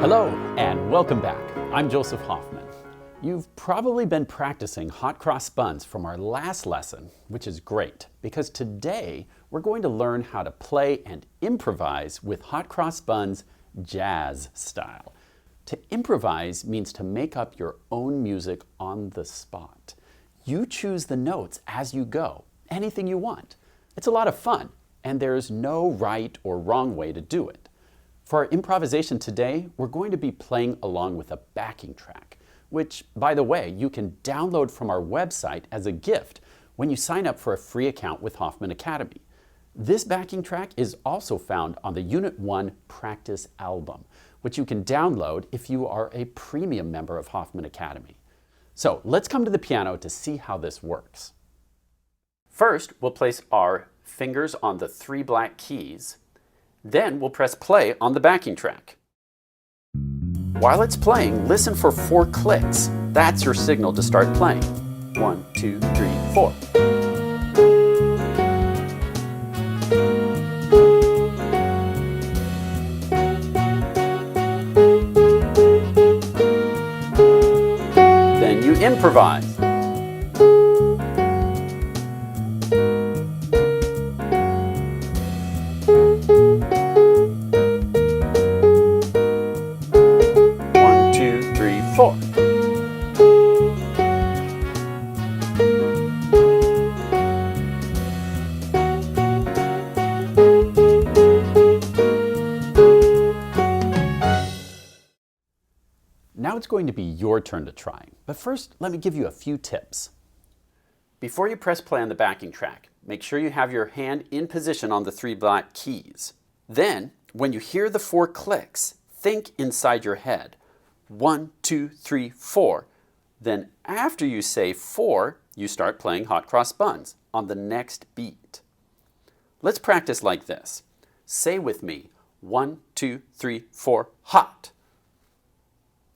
Hello and welcome back. I'm Joseph Hoffman. You've probably been practicing Hot Cross Buns from our last lesson, which is great because today we're going to learn how to play and improvise with Hot Cross Buns jazz style. To improvise means to make up your own music on the spot. You choose the notes as you go, anything you want. It's a lot of fun, and there's no right or wrong way to do it. For our improvisation today, we're going to be playing along with a backing track, which, by the way, you can download from our website as a gift when you sign up for a free account with Hoffman Academy. This backing track is also found on the Unit 1 practice album, which you can download if you are a premium member of Hoffman Academy. So let's come to the piano to see how this works. First, we'll place our fingers on the 3 black keys. Then we'll press play on the backing track. While it's playing, listen for 4 clicks. That's your signal to start playing. 1, 2, 3, 4. Then you improvise. Now it's going to be your turn to try, but first let me give you a few tips. Before you press play on the backing track, make sure you have your hand in position on the 3 black keys. Then, when you hear the 4 clicks, think inside your head, 1, 2, 3, 4. Then after you say 4, you start playing Hot Cross Buns on the next beat. Let's practice like this. Say with me, 1, 2, 3, 4, hot.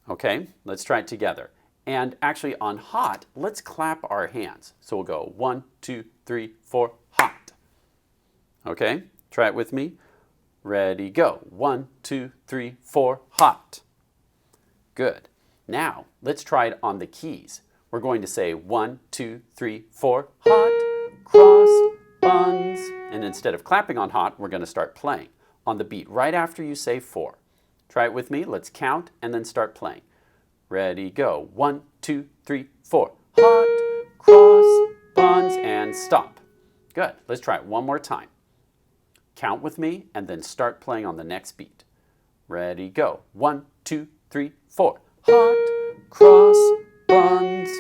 Okay, let's try it together. And actually on hot, let's clap our hands. So we'll go 1, 2, 3, 4, hot. Okay, try it with me. Ready, go. 1, 2, 3, 4, hot. Good. Now, let's try it on the keys. We're going to say 1, 2, 3, 4, hot, cross, buns. And instead of clapping on hot, we're going to start playing on the beat right after you say 4. Try it with me. Let's count and then start playing. Ready, go. 1, 2, 3, 4. Hot, cross, buns, and stop. Good. Let's try it one more time. Count with me and then start playing on the next beat. Ready, go. 1, 2, 3, 4. Hot, cross, buns.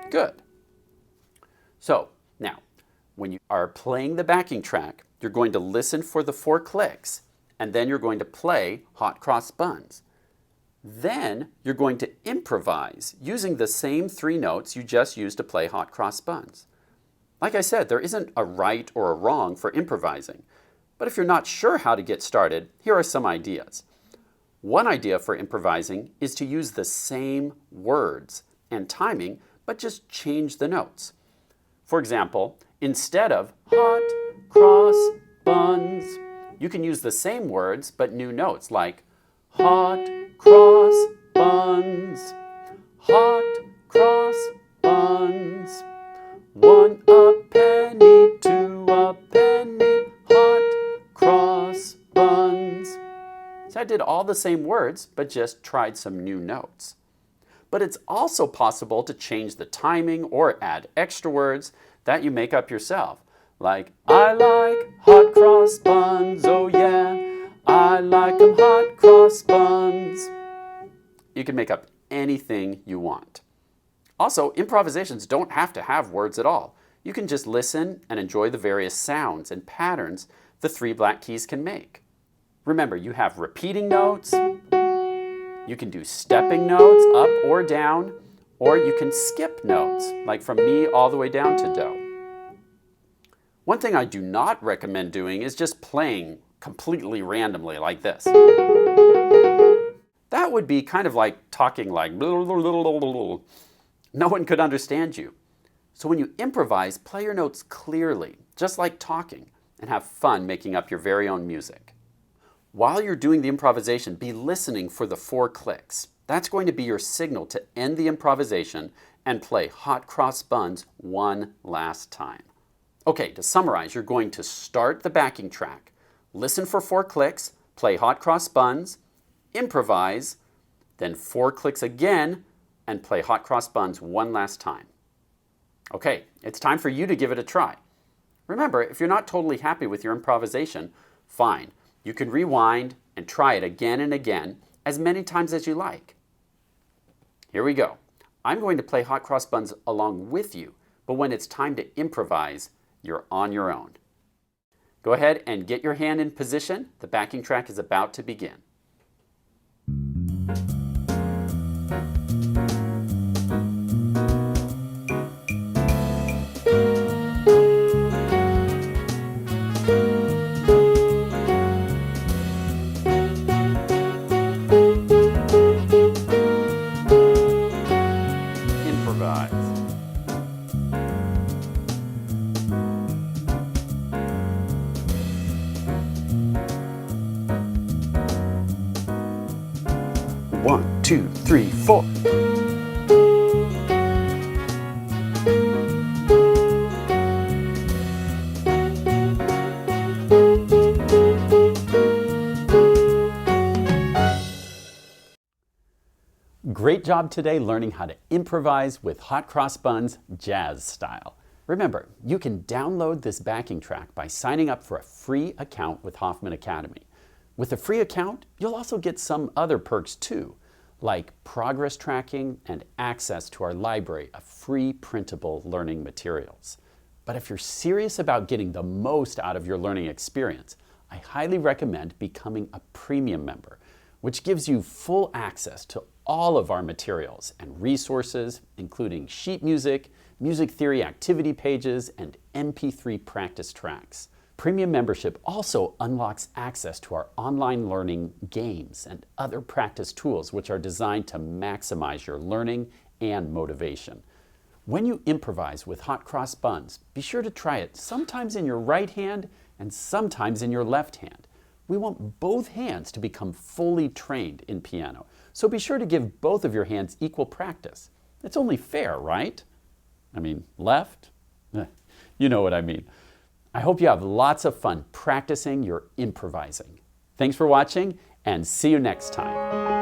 Good. So, now, when you are playing the backing track, you're going to listen for the 4 clicks, and then you're going to play Hot Cross Buns. Then you're going to improvise using the same 3 notes you just used to play Hot Cross Buns. Like I said, there isn't a right or a wrong for improvising, but if you're not sure how to get started, here are some ideas. One idea for improvising is to use the same words and timing, but just change the notes. For example, instead of hot, cross, buns, you can use the same words but new notes like hot, cross, buns, hot, cross, buns, 1 a penny, 2 a penny, hot, cross, buns. So I did all the same words but just tried some new notes. But it's also possible to change the timing or add extra words that you make up yourself. Like, I like hot cross buns, oh yeah, I like 'em hot cross buns. You can make up anything you want. Also, improvisations don't have to have words at all. You can just listen and enjoy the various sounds and patterns the 3 black keys can make. Remember, you have repeating notes, you can do stepping notes up or down, or you can skip notes, like from mi all the way down to do. One thing I do not recommend doing is just playing completely randomly like this. That would be kind of like talking like no one could understand you. So when you improvise, play your notes clearly, just like talking, and have fun making up your very own music. While you're doing the improvisation, be listening for the 4 clicks. That's going to be your signal to end the improvisation and play Hot Cross Buns one last time. Okay, to summarize, you're going to start the backing track, listen for 4 clicks, play Hot Cross Buns, improvise, then 4 clicks again, and play Hot Cross Buns one last time. Okay, it's time for you to give it a try. Remember, if you're not totally happy with your improvisation, fine. You can rewind and try it again and again, as many times as you like. Here we go. I'm going to play Hot Cross Buns along with you, but when it's time to improvise, you're on your own. Go ahead and get your hand in position. The backing track is about to begin. One, two, three, four. Great job today learning how to improvise with Hot Cross Buns jazz style. Remember, you can download this backing track by signing up for a free account with Hoffman Academy. With a free account, you'll also get some other perks too, like progress tracking and access to our library of free printable learning materials. But if you're serious about getting the most out of your learning experience, I highly recommend becoming a premium member, which gives you full access to all of our materials and resources, including sheet music, music theory activity pages, and MP3 practice tracks. Premium membership also unlocks access to our online learning games and other practice tools which are designed to maximize your learning and motivation. When you improvise with Hot Cross Buns, be sure to try it sometimes in your right hand and sometimes in your left hand. We want both hands to become fully trained in piano, so be sure to give both of your hands equal practice. It's only fair, right? I mean, left? You know what I mean. I hope you have lots of fun practicing your improvising. Thanks for watching, and see you next time.